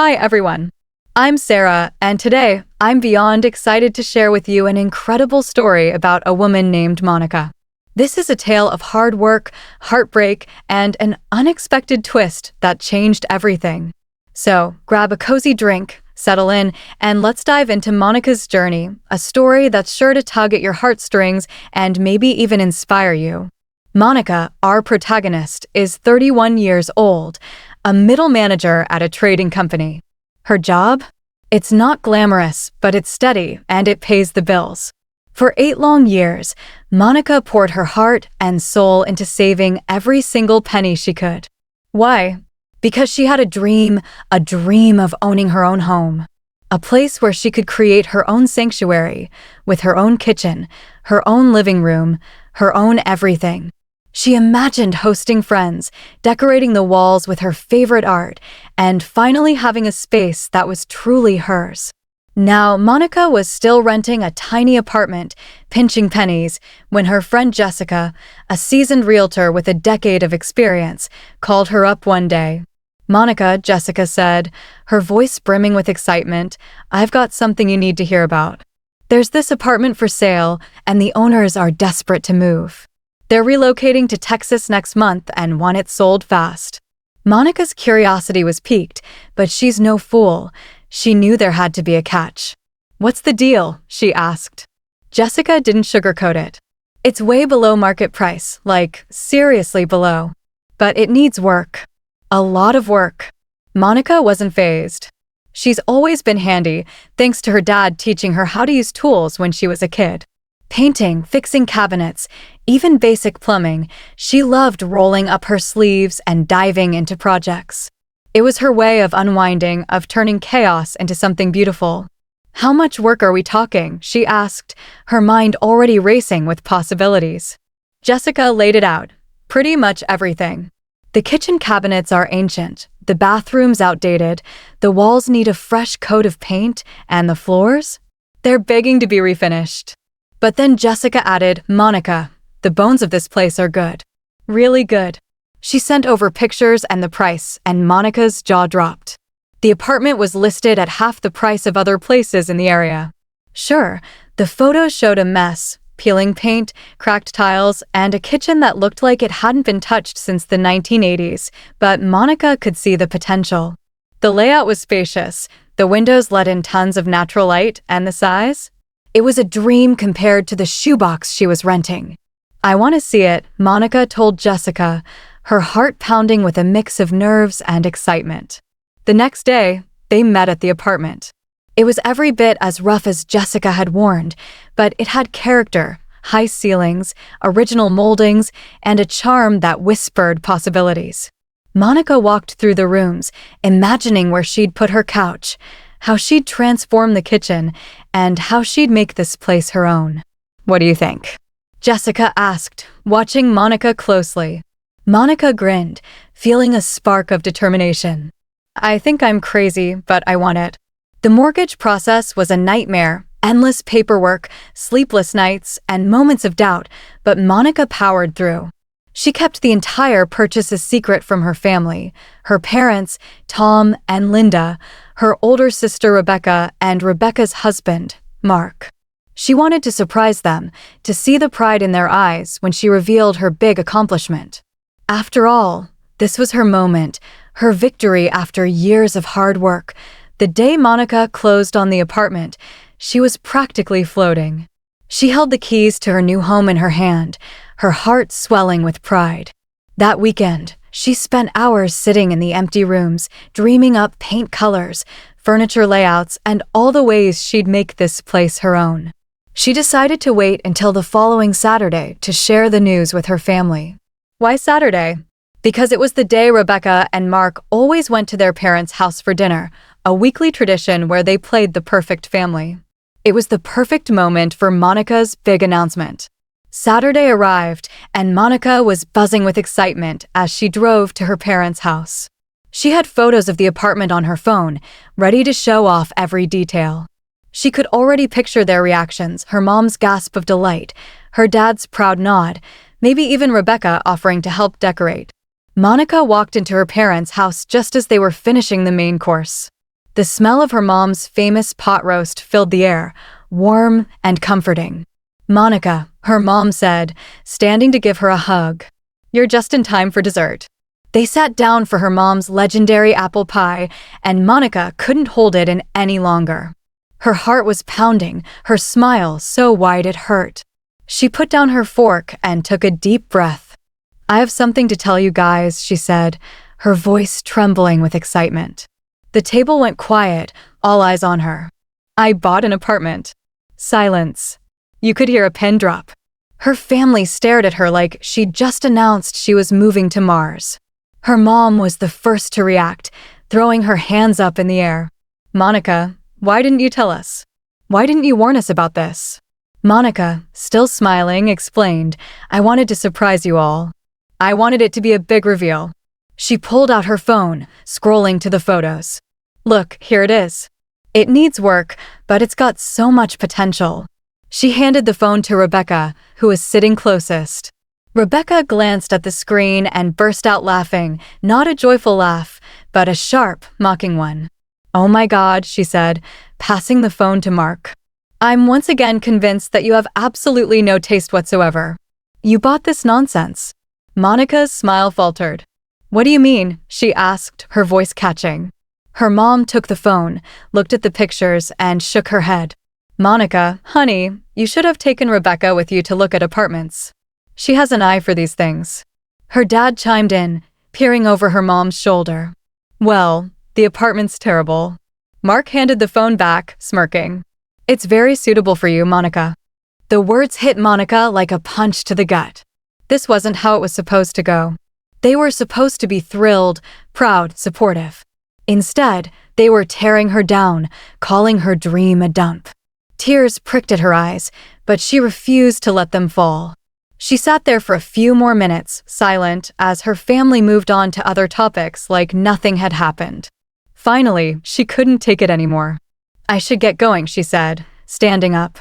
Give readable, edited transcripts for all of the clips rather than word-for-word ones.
Hi, everyone. I'm Sarah, and today I'm beyond excited to share with you an incredible story about a woman named Monica. This is a tale of hard work, heartbreak, and an unexpected twist that changed everything. So, grab a cozy drink, settle in, and let's dive into Monica's journey, a story that's sure to tug at your heartstrings and maybe even inspire you. Monica, our protagonist, is 31 years old, a middle manager at a trading company. Her job? It's not glamorous, but it's steady and it pays the bills. For 8 long years, Monica poured her heart and soul into saving every single penny she could. Why? Because she had a dream of owning her own home. A place where she could create her own sanctuary, with her own kitchen, her own living room, her own everything. She imagined hosting friends, decorating the walls with her favorite art, and finally having a space that was truly hers. Now, Monica was still renting a tiny apartment, pinching pennies, when her friend Jessica, a seasoned realtor with a decade of experience, called her up one day. "Monica," Jessica said, her voice brimming with excitement, "I've got something you need to hear about. There's this apartment for sale, and the owners are desperate to move. They're relocating to Texas next month and want it sold fast." Monica's curiosity was piqued, but she's no fool. She knew there had to be a catch. "What's the deal?" she asked. Jessica didn't sugarcoat it. "It's way below market price, like seriously below. But it needs work. A lot of work." Monica wasn't fazed. She's always been handy, thanks to her dad teaching her how to use tools when she was a kid. Painting, fixing cabinets, even basic plumbing, she loved rolling up her sleeves and diving into projects. It was her way of unwinding, of turning chaos into something beautiful. "How much work are we talking?" she asked, her mind already racing with possibilities. Jessica laid it out. Pretty much everything. The kitchen cabinets are ancient, the bathrooms outdated, the walls need a fresh coat of paint, and the floors? They're begging to be refinished. But then Jessica added, "Monica, the bones of this place are good. Really good." She sent over pictures and the price, and Monica's jaw dropped. The apartment was listed at half the price of other places in the area. Sure, the photos showed a mess, peeling paint, cracked tiles, and a kitchen that looked like it hadn't been touched since the 1980s, but Monica could see the potential. The layout was spacious, the windows let in tons of natural light, and the size? It was a dream compared to the shoebox she was renting. "I want to see it," Monica told Jessica, her heart pounding with a mix of nerves and excitement. The next day, they met at the apartment. It was every bit as rough as Jessica had warned, but it had character, high ceilings, original moldings, and a charm that whispered possibilities. Monica walked through the rooms, imagining where she'd put her couch, how she'd transform the kitchen, and how she'd make this place her own. "What do you think?" Jessica asked, watching Monica closely. Monica grinned, feeling a spark of determination. "I think I'm crazy, but I want it." The mortgage process was a nightmare, endless paperwork, sleepless nights, and moments of doubt, but Monica powered through. She kept the entire purchase a secret from her family, her parents, Tom and Linda, her older sister Rebecca, and Rebecca's husband, Mark. She wanted to surprise them, to see the pride in their eyes when she revealed her big accomplishment. After all, this was her moment, her victory after years of hard work. The day Monica closed on the apartment, she was practically floating. She held the keys to her new home in her hand, her heart swelling with pride. That weekend, she spent hours sitting in the empty rooms, dreaming up paint colors, furniture layouts, and all the ways she'd make this place her own. She decided to wait until the following Saturday to share the news with her family. Why Saturday? Because it was the day Rebecca and Mark always went to their parents' house for dinner, a weekly tradition where they played the perfect family. It was the perfect moment for Monica's big announcement. Saturday arrived, and Monica was buzzing with excitement as she drove to her parents' house. She had photos of the apartment on her phone, ready to show off every detail. She could already picture their reactions, her mom's gasp of delight, her dad's proud nod, maybe even Rebecca offering to help decorate. Monica walked into her parents' house just as they were finishing the main course. The smell of her mom's famous pot roast filled the air, warm and comforting. "Monica," her mom said, standing to give her a hug. "You're just in time for dessert." They sat down for her mom's legendary apple pie, and Monica couldn't hold it in any longer. Her heart was pounding, her smile so wide it hurt. She put down her fork and took a deep breath. "I have something to tell you guys," she said, her voice trembling with excitement. The table went quiet, all eyes on her. "I bought an apartment." Silence. You could hear a pin drop. Her family stared at her like she'd just announced she was moving to Mars. Her mom was the first to react, throwing her hands up in the air. "Monica, why didn't you tell us? Why didn't you warn us about this?" Monica, still smiling, explained, "I wanted to surprise you all. I wanted it to be a big reveal." She pulled out her phone, scrolling to the photos. "Look, here it is. It needs work, but it's got so much potential." She handed the phone to Rebecca, who was sitting closest. Rebecca glanced at the screen and burst out laughing, not a joyful laugh, but a sharp, mocking one. "Oh my God," she said, passing the phone to Mark. "I'm once again convinced that you have absolutely no taste whatsoever. You bought this nonsense." Monica's smile faltered. "What do you mean?" she asked, her voice catching. Her mom took the phone, looked at the pictures, and shook her head. "Monica, honey, you should have taken Rebecca with you to look at apartments. She has an eye for these things." Her dad chimed in, peering over her mom's shoulder. "Well, the apartment's terrible." Mark handed the phone back, smirking. "It's very suitable for you, Monica." The words hit Monica like a punch to the gut. This wasn't how it was supposed to go. They were supposed to be thrilled, proud, supportive. Instead, they were tearing her down, calling her dream a dump. Tears pricked at her eyes, but she refused to let them fall. She sat there for a few more minutes, silent, as her family moved on to other topics like nothing had happened. Finally, she couldn't take it anymore. "I should get going," she said, standing up.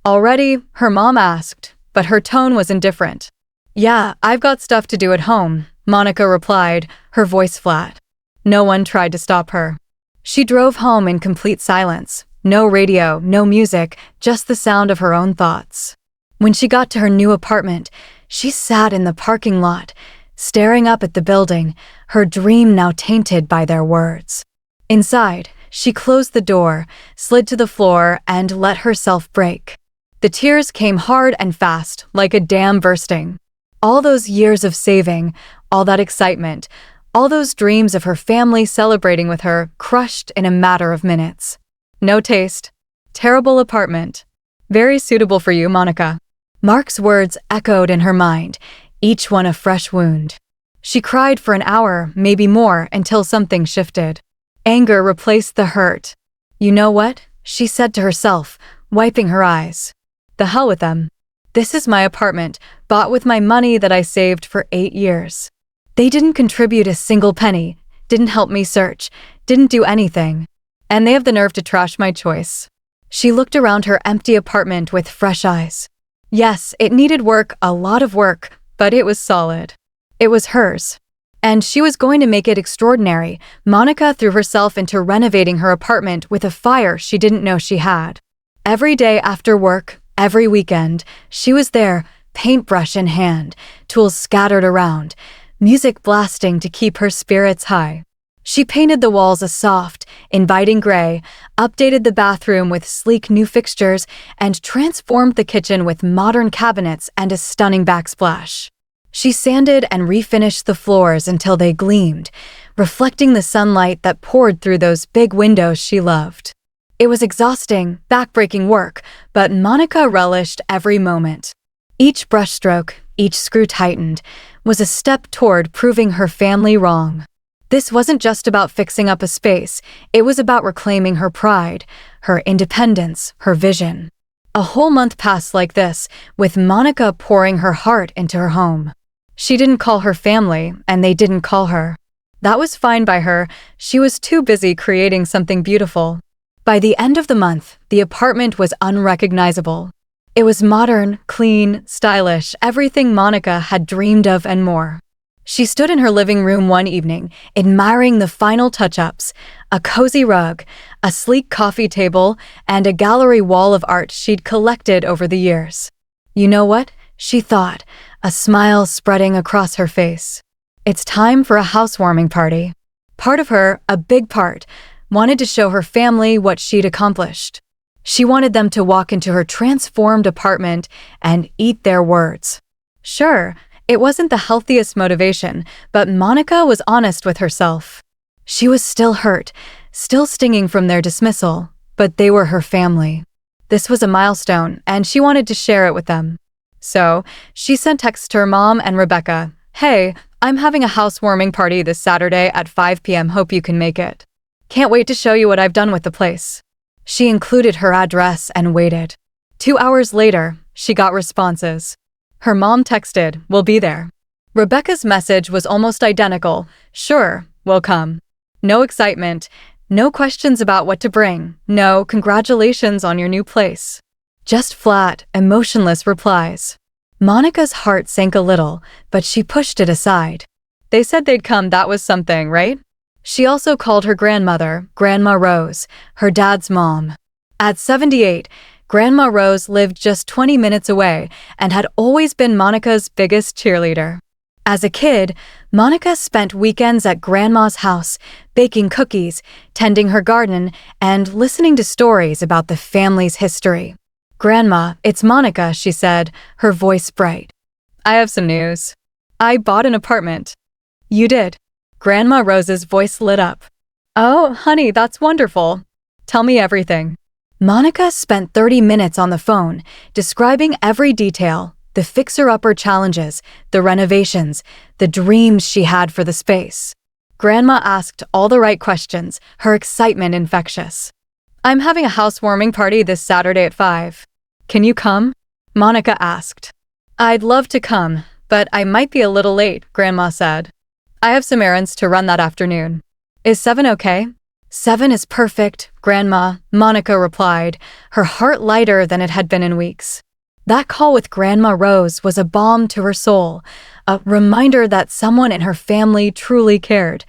"Already?" her mom asked, but her tone was indifferent. "Yeah, I've got stuff to do at home," Monica replied, her voice flat. No one tried to stop her. She drove home in complete silence. No radio, no music, just the sound of her own thoughts. When she got to her new apartment, she sat in the parking lot, staring up at the building, her dream now tainted by their words. Inside, she closed the door, slid to the floor, and let herself break. The tears came hard and fast, like a dam bursting. All those years of saving, all that excitement, all those dreams of her family celebrating with her, crushed in a matter of minutes. "No taste. Terrible apartment. Very suitable for you, Monica." Mark's words echoed in her mind, each one a fresh wound. She cried for an hour, maybe more, until something shifted. Anger replaced the hurt. "You know what?" she said to herself, wiping her eyes. "The hell with them. This is my apartment, bought with my money that I saved for 8 years. They didn't contribute a single penny, didn't help me search, didn't do anything. And they have the nerve to trash my choice." She looked around her empty apartment with fresh eyes. Yes, it needed work, a lot of work, but it was solid. It was hers. And she was going to make it extraordinary. Monica threw herself into renovating her apartment with a fire she didn't know she had. Every day after work, every weekend, she was there, paintbrush in hand, tools scattered around, music blasting to keep her spirits high. She painted the walls a soft, inviting gray, updated the bathroom with sleek new fixtures, and transformed the kitchen with modern cabinets and a stunning backsplash. She sanded and refinished the floors until they gleamed, reflecting the sunlight that poured through those big windows she loved. It was exhausting, backbreaking work, but Monica relished every moment. Each brushstroke, each screw tightened, was a step toward proving her family wrong. This wasn't just about fixing up a space, it was about reclaiming her pride, her independence, her vision. A whole month passed like this, with Monica pouring her heart into her home. She didn't call her family, and they didn't call her. That was fine by her. She was too busy creating something beautiful. By the end of the month, the apartment was unrecognizable. It was modern, clean, stylish, everything Monica had dreamed of and more. She stood in her living room one evening, admiring the final touch-ups, a cozy rug, a sleek coffee table, and a gallery wall of art she'd collected over the years. You know what? She thought, a smile spreading across her face. It's time for a housewarming party. Part of her, a big part, wanted to show her family what she'd accomplished. She wanted them to walk into her transformed apartment and eat their words. Sure, it wasn't the healthiest motivation, but Monica was honest with herself. She was still hurt, still stinging from their dismissal, but they were her family. This was a milestone, and she wanted to share it with them. So, she sent texts to her mom and Rebecca. Hey, I'm having a housewarming party this Saturday at 5 p.m. Hope you can make it. Can't wait to show you what I've done with the place. She included her address and waited. 2 hours later, she got responses. Her mom texted, "We'll be there." Rebecca's message was almost identical. "Sure, we'll come." No excitement, no questions about what to bring, no congratulations on your new place. Just flat, emotionless replies. Monica's heart sank a little, but she pushed it aside. They said they'd come, that was something, right? She also called her grandmother, Grandma Rose, her dad's mom. At 78, Grandma Rose lived just 20 minutes away and had always been Monica's biggest cheerleader. As a kid, Monica spent weekends at Grandma's house, baking cookies, tending her garden, and listening to stories about the family's history. "Grandma, it's Monica," she said, her voice bright. "I have some news. I bought an apartment." "You did?" Grandma Rose's voice lit up. "Oh, honey, that's wonderful. Tell me everything." Monica spent 30 minutes on the phone, describing every detail, the fixer-upper challenges, the renovations, the dreams she had for the space. Grandma asked all the right questions, her excitement infectious. "I'm having a housewarming party this Saturday at 5. Can you come?" Monica asked. "I'd love to come, but I might be a little late," Grandma said. "I have some errands to run that afternoon. Is 7 okay?" "7 is perfect, Grandma," Monica replied, her heart lighter than it had been in weeks. That call with Grandma Rose was a balm to her soul, a reminder that someone in her family truly cared.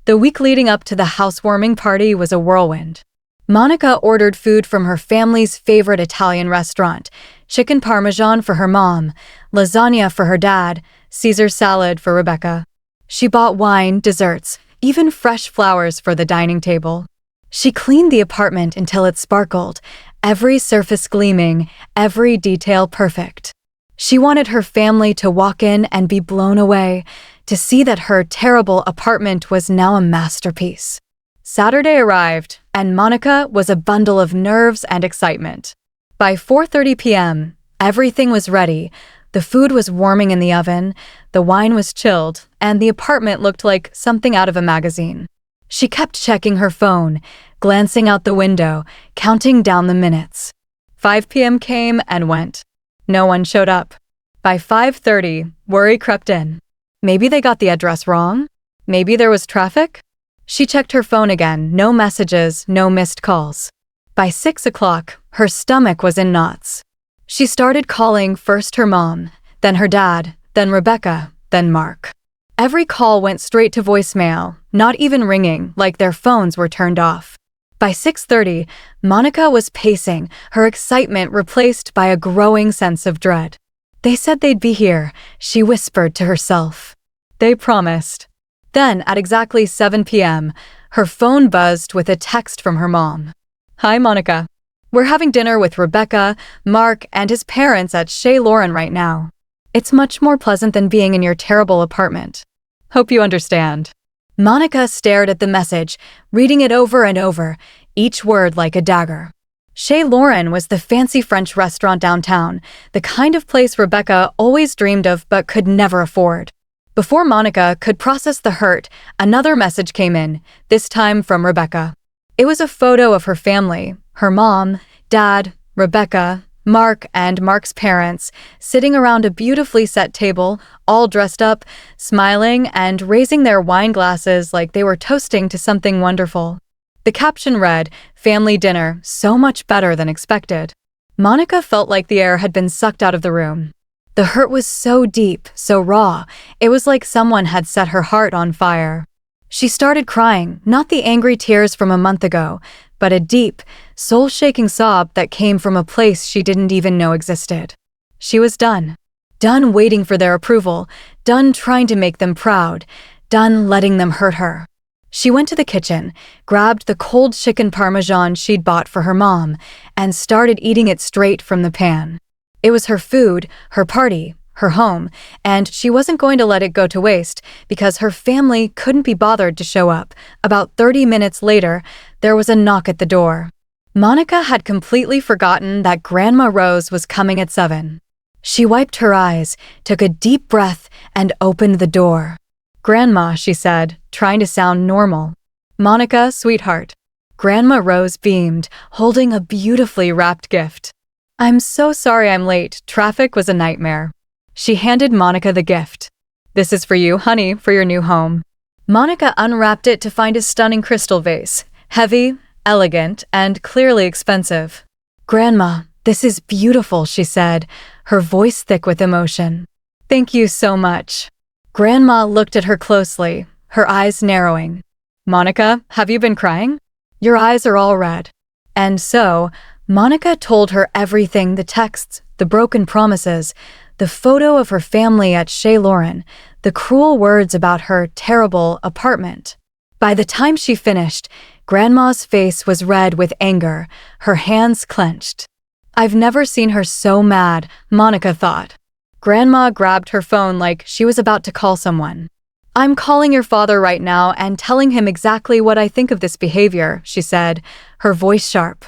The week leading up to the housewarming party was a whirlwind. Monica ordered food from her family's favorite Italian restaurant, chicken parmesan for her mom, lasagna for her dad, Caesar salad for Rebecca. She bought wine, desserts, even fresh flowers for the dining table. She cleaned the apartment until it sparkled, every surface gleaming, every detail perfect. She wanted her family to walk in and be blown away, to see that her terrible apartment was now a masterpiece. Saturday arrived, and Monica was a bundle of nerves and excitement. By 4:30 p.m., everything was ready. The food was warming in the oven, the wine was chilled, and the apartment looked like something out of a magazine. She kept checking her phone, glancing out the window, counting down the minutes. 5 p.m. came and went. No one showed up. By 5:30, worry crept in. Maybe they got the address wrong? Maybe there was traffic? She checked her phone again, no messages, no missed calls. By 6 o'clock, her stomach was in knots. She started calling first her mom, then her dad, then Rebecca, then Mark. Every call went straight to voicemail, not even ringing, like their phones were turned off. By 6:30, Monica was pacing, her excitement replaced by a growing sense of dread. They said they'd be here, she whispered to herself. They promised. Then, at exactly 7 p.m., her phone buzzed with a text from her mom. "Hi, Monica. We're having dinner with Rebecca, Mark, and his parents at Chez Lauren right now. It's much more pleasant than being in your terrible apartment. Hope you understand." Monica stared at the message, reading it over and over, each word like a dagger. Chez Lauren was the fancy French restaurant downtown, the kind of place Rebecca always dreamed of but could never afford. Before Monica could process the hurt, another message came in, this time from Rebecca. It was a photo of her family, her mom, dad, Rebecca, Mark, and Mark's parents, sitting around a beautifully set table, all dressed up, smiling, and raising their wine glasses like they were toasting to something wonderful. The caption read, "Family dinner, so much better than expected." Monica felt like the air had been sucked out of the room. The hurt was so deep, so raw, it was like someone had set her heart on fire. She started crying, not the angry tears from a month ago, but a deep, soul-shaking sob that came from a place she didn't even know existed. She was done. Done waiting for their approval, done trying to make them proud, done letting them hurt her. She went to the kitchen, grabbed the cold chicken parmesan she'd bought for her mom, and started eating it straight from the pan. It was her food, her party, her home, and she wasn't going to let it go to waste because her family couldn't be bothered to show up. About 30 minutes later, there was a knock at the door. Monica had completely forgotten that Grandma Rose was coming at 7. She wiped her eyes, took a deep breath, and opened the door. "Grandma," she said, trying to sound normal. "Monica, sweetheart." Grandma Rose beamed, holding a beautifully wrapped gift. "I'm so sorry I'm late. Traffic was a nightmare." She handed Monica the gift. "This is for you, honey, for your new home." Monica unwrapped it to find a stunning crystal vase, heavy, elegant, and clearly expensive. "Grandma, this is beautiful," she said, her voice thick with emotion. "Thank you so much." Grandma looked at her closely, her eyes narrowing. "Monica, have you been crying? Your eyes are all red." And so, Monica told her everything, the texts, the broken promises, the photo of her family at Chez Lauren, the cruel words about her terrible apartment. By the time she finished, Grandma's face was red with anger, her hands clenched. "I've never seen her so mad," Monica thought. Grandma grabbed her phone like she was about to call someone. "I'm calling your father right now and telling him exactly what I think of this behavior," she said, her voice sharp.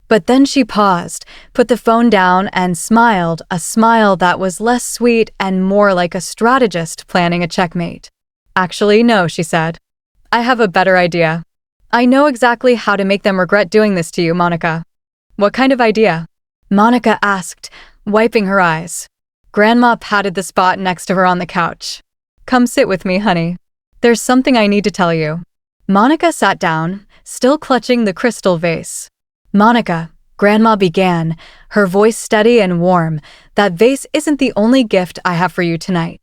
But then she paused, put the phone down, and smiled, a smile that was less sweet and more like a strategist planning a checkmate. "Actually, no," she said. "I have a better idea. I know exactly how to make them regret doing this to you, Monica." "What kind of idea?" Monica asked, wiping her eyes. Grandma patted the spot next to her on the couch. "Come sit with me, honey. There's something I need to tell you." Monica sat down, still clutching the crystal vase. "Monica," Grandma began, her voice steady and warm, "that vase isn't the only gift I have for you tonight.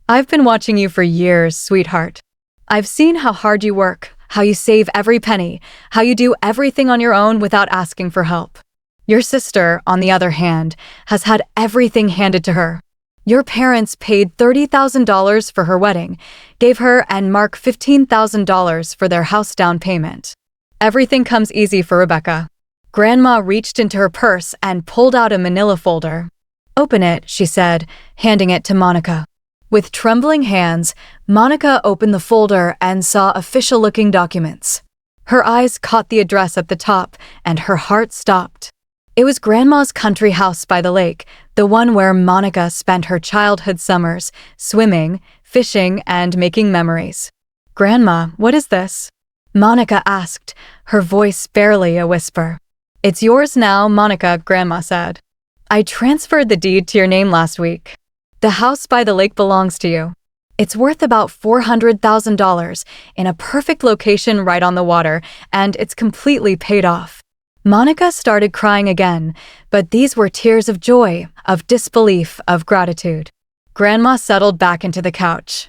I've been watching you for years, sweetheart. I've seen how hard you work, how you save every penny, how you do everything on your own without asking for help. Your sister, on the other hand, has had everything handed to her. Your parents paid $30,000 for her wedding, gave her and Mark $15,000 for their house down payment. Everything comes easy for Rebecca." Grandma reached into her purse and pulled out a manila folder. "Open it," she said, handing it to Monica. With trembling hands, Monica opened the folder and saw official-looking documents. Her eyes caught the address at the top, and her heart stopped. It was Grandma's country house by the lake, the one where Monica spent her childhood summers, swimming, fishing, and making memories. "Grandma, what is this?" Monica asked, her voice barely a whisper. "It's yours now, Monica," Grandma said. "I transferred the deed to your name last week. The house by the lake belongs to you. It's worth about $400,000 in a perfect location right on the water, and it's completely paid off." Monica started crying again, but these were tears of joy, of disbelief, of gratitude. Grandma settled back into the couch.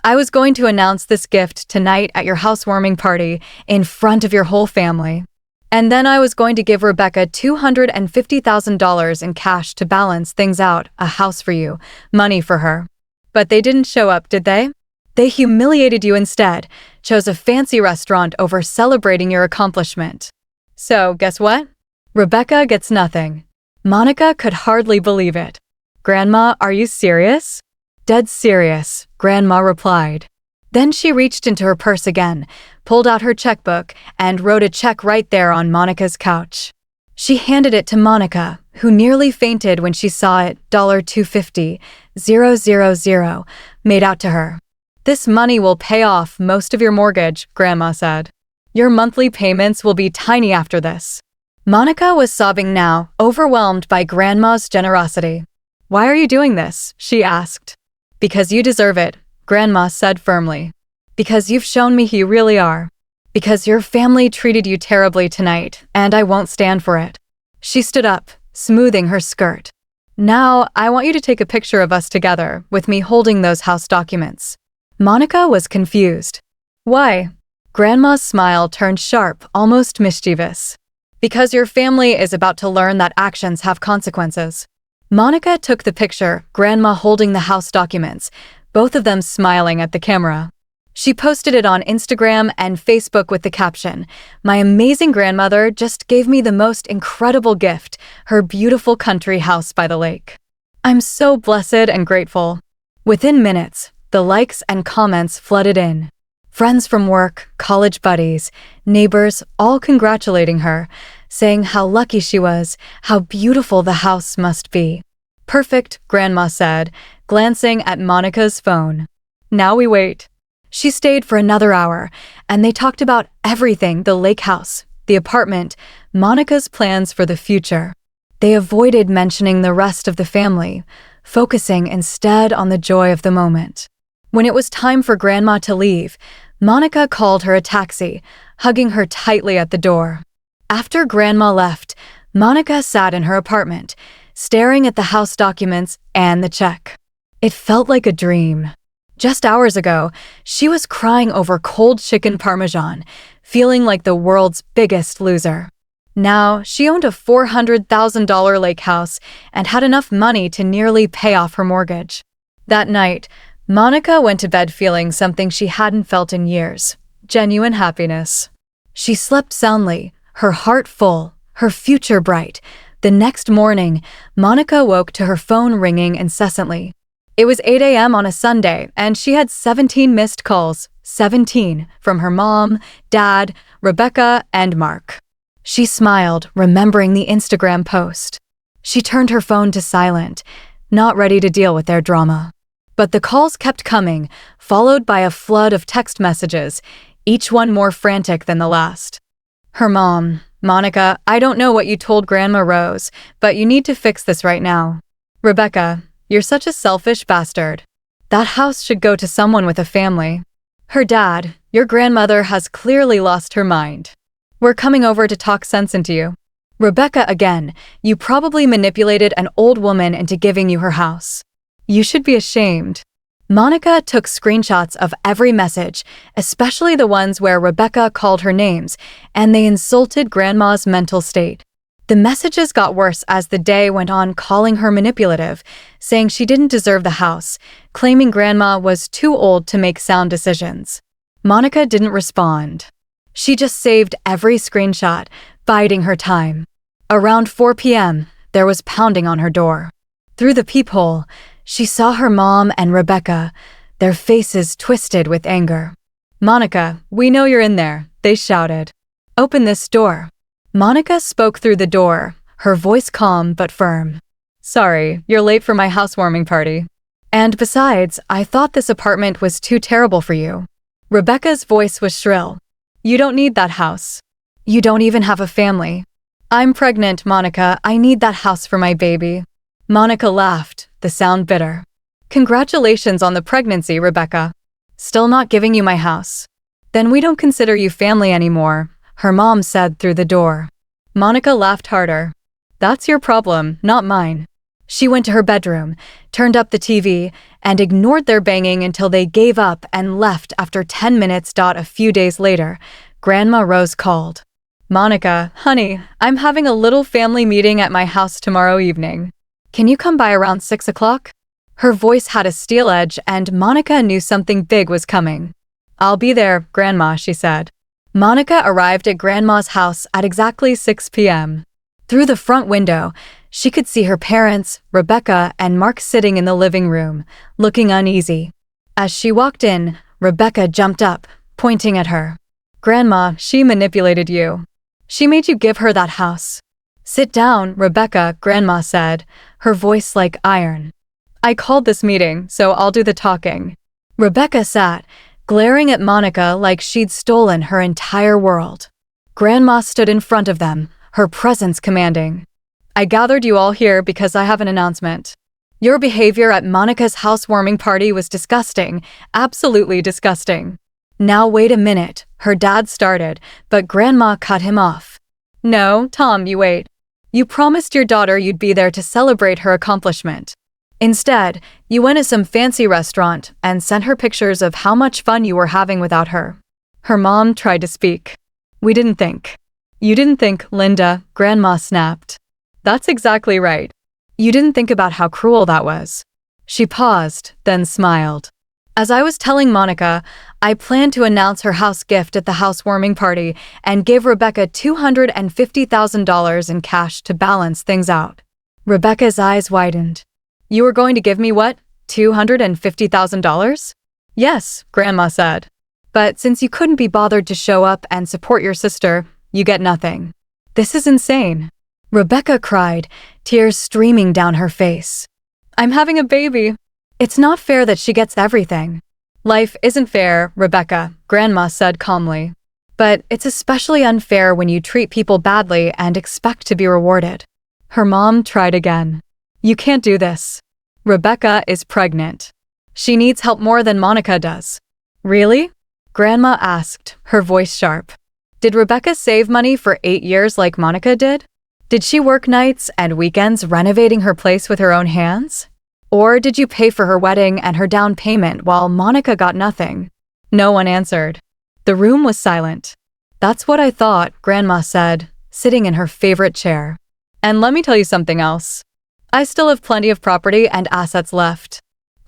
"I was going to announce this gift tonight at your housewarming party in front of your whole family. And then I was going to give Rebecca $250,000 in cash to balance things out, a house for you, money for her. But they didn't show up, did they? They humiliated you instead, chose a fancy restaurant over celebrating your accomplishment. So, guess what? Rebecca gets nothing." Monica could hardly believe it. "Grandma, are you serious?" "Dead serious," Grandma replied. Then she reached into her purse again, pulled out her checkbook, and wrote a check right there on Monica's couch. She handed it to Monica, who nearly fainted when she saw it, $250,000, made out to her. "This money will pay off most of your mortgage," Grandma said. "Your monthly payments will be tiny after this." Monica was sobbing now, overwhelmed by Grandma's generosity. "Why are you doing this?" she asked. "Because you deserve it," Grandma said firmly. "Because you've shown me who you really are. Because your family treated you terribly tonight, and I won't stand for it." She stood up, smoothing her skirt. Now, I want you to take a picture of us together, with me holding those house documents." Monica was confused. "Why?" Grandma's smile turned sharp, almost mischievous. "Because your family is about to learn that actions have consequences." Monica took the picture, Grandma holding the house documents, both of them smiling at the camera. She posted it on Instagram and Facebook with the caption, "My amazing grandmother just gave me the most incredible gift, her beautiful country house by the lake. I'm so blessed and grateful." Within minutes, the likes and comments flooded in. Friends from work, college buddies, neighbors, all congratulating her, saying how lucky she was, how beautiful the house must be. "Perfect," Grandma said, glancing at Monica's phone. "Now we wait." She stayed for another hour, and they talked about everything: the lake house, the apartment, Monica's plans for the future. They avoided mentioning the rest of the family, focusing instead on the joy of the moment. When it was time for Grandma to leave, Monica called her a taxi, hugging her tightly at the door. After Grandma left, Monica sat in her apartment, staring at the house documents and the check. It felt like a dream. Just hours ago, she was crying over cold chicken parmesan, feeling like the world's biggest loser. Now, she owned a $400,000 lake house and had enough money to nearly pay off her mortgage. That night, Monica went to bed feeling something she hadn't felt in years: genuine happiness. She slept soundly, her heart full, her future bright. The next morning, Monica woke to her phone ringing incessantly. It was 8 a.m. on a Sunday, and she had 17 missed calls, 17, from her mom, dad, Rebecca, and Mark. She smiled, remembering the Instagram post. She turned her phone to silent, not ready to deal with their drama. But the calls kept coming, followed by a flood of text messages, each one more frantic than the last. Her mom: "Monica, I don't know what you told Grandma Rose, but you need to fix this right now." Rebecca: "You're such a selfish bastard. That house should go to someone with a family." Her dad: "Your grandmother has clearly lost her mind. We're coming over to talk sense into you." Rebecca again: "You probably manipulated an old woman into giving you her house. You should be ashamed." Monica took screenshots of every message, especially the ones where Rebecca called her names, and they insulted Grandma's mental state. The messages got worse as the day went on, calling her manipulative, saying she didn't deserve the house, claiming Grandma was too old to make sound decisions. Monica didn't respond. She just saved every screenshot, biding her time. Around 4 p.m., there was pounding on her door. Through the peephole, she saw her mom and Rebecca, their faces twisted with anger. "Monica, we know you're in there," they shouted. "Open this door." Monica spoke through the door, her voice calm but firm. "Sorry, you're late for my housewarming party. And besides, I thought this apartment was too terrible for you." Rebecca's voice was shrill. "You don't need that house. You don't even have a family." "I'm pregnant, Monica. I need that house for my baby." Monica laughed, the sound bitter. "Congratulations on the pregnancy, Rebecca. Still not giving you my house. Then we don't consider you family anymore," her mom said through the door. Monica laughed harder. "That's your problem, not mine." She went to her bedroom, turned up the TV, and ignored their banging until they gave up and left after 10 minutes. A few days later, Grandma Rose called. "Monica, honey, I'm having a little family meeting at my house tomorrow evening. Can you come by around 6 o'clock? Her voice had a steel edge, and Monica knew something big was coming. "I'll be there, Grandma," she said. Monica arrived at Grandma's house at exactly 6 p.m. Through the front window, she could see her parents, Rebecca, and Mark sitting in the living room, looking uneasy. As she walked in, Rebecca jumped up, pointing at her. "Grandma, she manipulated you. She made you give her that house." "Sit down, Rebecca," Grandma said, her voice like iron. "I called this meeting, so I'll do the talking." Rebecca sat, glaring at Monica like she'd stolen her entire world. Grandma stood in front of them, her presence commanding. "I gathered you all here because I have an announcement. Your behavior at Monica's housewarming party was disgusting, absolutely disgusting." "Now wait a minute," her dad started, but Grandma cut him off. "No, Tom, you wait. You promised your daughter you'd be there to celebrate her accomplishment. Instead, you went to some fancy restaurant and sent her pictures of how much fun you were having without her. Her mom tried to speak. We didn't think. You didn't think, Linda, Grandma snapped. That's exactly right. You didn't think about how cruel that was. She paused, then smiled. As I was telling Monica, I planned to announce her house gift at the housewarming party and give Rebecca $250,000 in cash to balance things out. Rebecca's eyes widened. You were going to give me what? $250,000? Yes, Grandma said. But since you couldn't be bothered to show up and support your sister, you get nothing. This is insane. Rebecca cried, tears streaming down her face. I'm having a baby. It's not fair that she gets everything. Life isn't fair, Rebecca, Grandma said calmly. But it's especially unfair when you treat people badly and expect to be rewarded. Her mom tried again. You can't do this. Rebecca is pregnant. She needs help more than Monica does. Really? Grandma asked, her voice sharp. Did Rebecca save money for 8 years like Monica did? Did she work nights and weekends renovating her place with her own hands? Or did you pay for her wedding and her down payment while Monica got nothing? No one answered. The room was silent. That's what I thought, Grandma said, sitting in her favorite chair. And let me tell you something else. I still have plenty of property and assets left.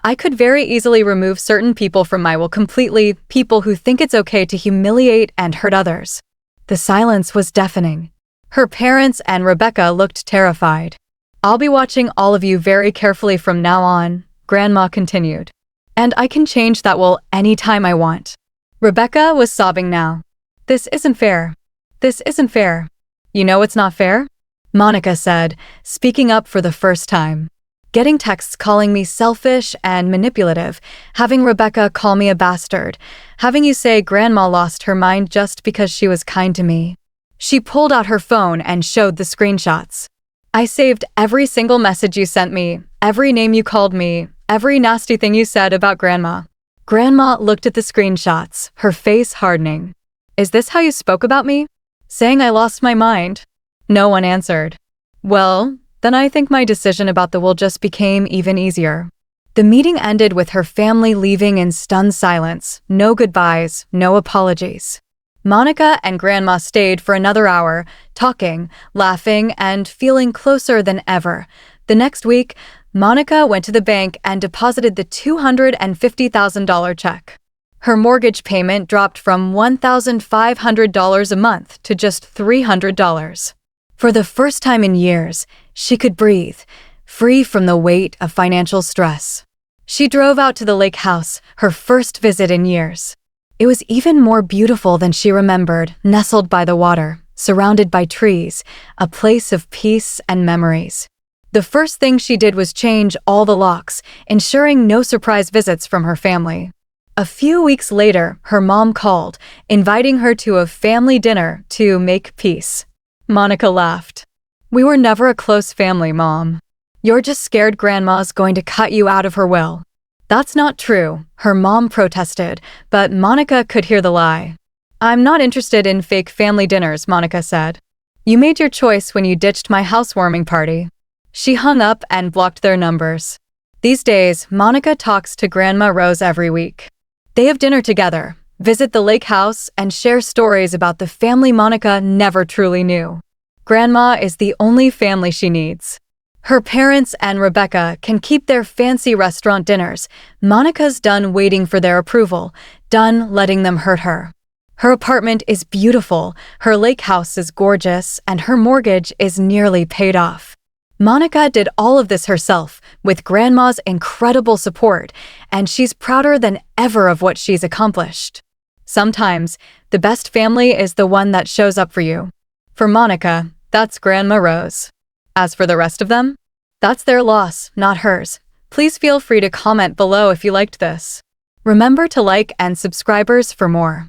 I could very easily remove certain people from my will completely, people who think it's okay to humiliate and hurt others. The silence was deafening. Her parents and Rebecca looked terrified. I'll be watching all of you very carefully from now on, Grandma continued. And I can change that will anytime I want. Rebecca was sobbing now. This isn't fair. This isn't fair. You know it's not fair? Monica said, speaking up for the first time. Getting texts calling me selfish and manipulative, having Rebecca call me a bastard, having you say Grandma lost her mind just because she was kind to me. She pulled out her phone and showed the screenshots. I saved every single message you sent me, every name you called me, every nasty thing you said about Grandma. Grandma looked at the screenshots, her face hardening. Is this how you spoke about me? Saying I lost my mind? No one answered. Well, then I think my decision about the will just became even easier. The meeting ended with her family leaving in stunned silence, no goodbyes, no apologies. Monica and Grandma stayed for another hour, talking, laughing, and feeling closer than ever. The next week, Monica went to the bank and deposited the $250,000 check. Her mortgage payment dropped from $1,500 a month to just $300. For the first time in years, she could breathe, free from the weight of financial stress. She drove out to the lake house, her first visit in years. It was even more beautiful than she remembered, nestled by the water, surrounded by trees, a place of peace and memories. The first thing she did was change all the locks, ensuring no surprise visits from her family. A few weeks later, her mom called, inviting her to a family dinner to make peace. Monica laughed. We were never a close family, Mom. You're just scared Grandma's going to cut you out of her will. That's not true, her mom protested, but Monica could hear the lie. I'm not interested in fake family dinners, Monica said. You made your choice when you ditched my housewarming party. She hung up and blocked their numbers. These days, Monica talks to Grandma Rose every week. They have dinner together, visit the lake house, and share stories about the family Monica never truly knew. Grandma is the only family she needs. Her parents and Rebecca can keep their fancy restaurant dinners. Monica's done waiting for their approval, done letting them hurt her. Her apartment is beautiful, her lake house is gorgeous, and her mortgage is nearly paid off. Monica did all of this herself, with Grandma's incredible support, and she's prouder than ever of what she's accomplished. Sometimes, the best family is the one that shows up for you. For Monica, that's Grandma Rose. As for the rest of them, that's their loss, not hers. Please feel free to comment below if you liked this. Remember to like and subscribers for more.